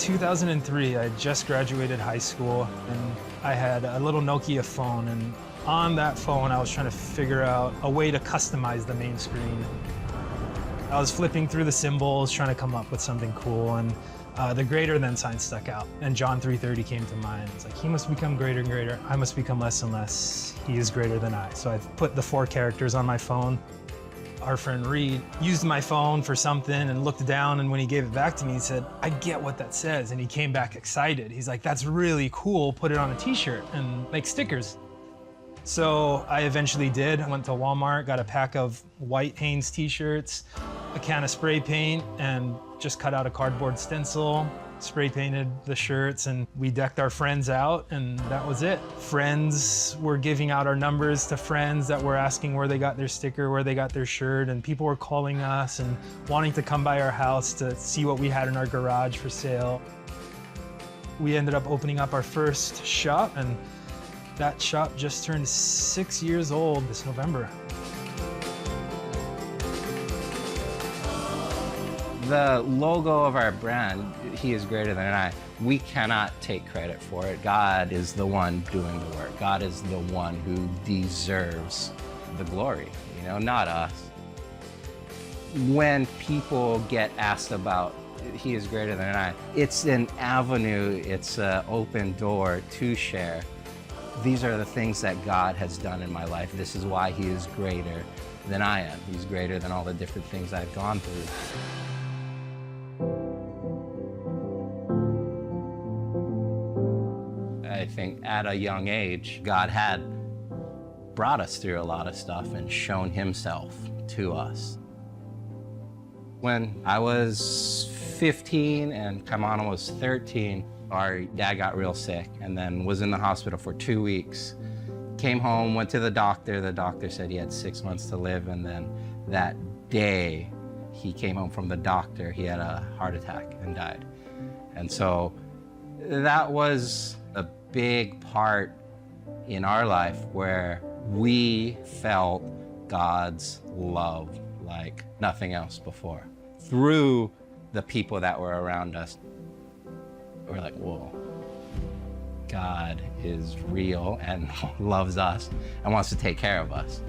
2003, I just graduated high school, and I had a little Nokia phone, and on that phone, I was trying to figure out a way to customize the main screen. I was flipping through the symbols, trying to come up with something cool, and the greater than sign stuck out, and John 3:30 came to mind. It's like, he must become greater and greater, I must become less and less. He is greater than I. So I put the 4 characters on my phone. Our friend Reed used my phone for something and looked down, and when he gave it back to me, he said, I get what that says, and he came back excited. He's like, that's really cool, put it on a t-shirt and make stickers. So I eventually did. I went to Walmart, got a pack of white Hanes t-shirts, a can of spray paint, and just cut out a cardboard stencil, spray painted the shirts, and we decked our friends out, and that was it. Friends were giving out our numbers to friends that were asking where they got their sticker, where they got their shirt, and people were calling us and wanting to come by our house to see what we had in our garage for sale. We ended up opening up our first shop, and that shop just turned 6 years old this November. The logo of our brand, He is Greater Than I, we cannot take credit for it. God is the one doing the work. God is the one who deserves the glory, you know, not us. When people get asked about He is Greater Than I, it's an avenue, it's an open door to share. These are the things that God has done in my life. This is why He is greater than I am. He's greater than all the different things I've gone through. I think at a young age, God had brought us through a lot of stuff and shown Himself to us. When I was 15 and Kamana was 13, our dad got real sick and then was in the hospital for 2 weeks. Came home, went to the doctor said he had 6 months to live, and then that day he came home from the doctor, he had a heart attack and died. And so that was a big part in our life where we felt God's love like nothing else before. Through the people that were around us, we're like, whoa, God is real and loves us and wants to take care of us.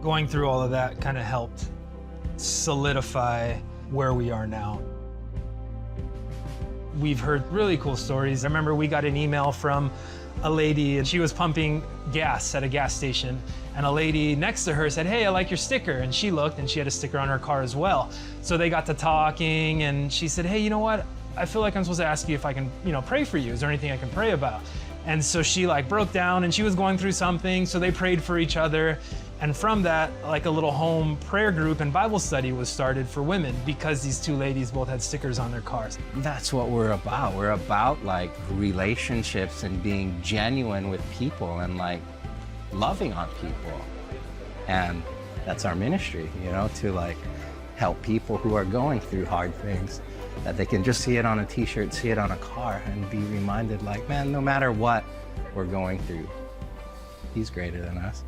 Going through all of that kind of helped solidify where we are now. We've heard really cool stories. I remember we got an email from a lady, and she was pumping gas at a gas station, and a lady next to her said, hey, I like your sticker. And she looked, and she had a sticker on her car as well. So they got to talking, and she said, hey, you know what? I feel like I'm supposed to ask you if I can, pray for you. Is there anything I can pray about? And so she broke down, and she was going through something, so they prayed for each other. And from that, a little home prayer group and Bible study was started for women because these two ladies both had stickers on their cars. That's what we're about. We're about relationships and being genuine with people and loving on people. And that's our ministry, to help people who are going through hard things, that they can just see it on a t-shirt, see it on a car, and be reminded man, no matter what we're going through, He's greater than us.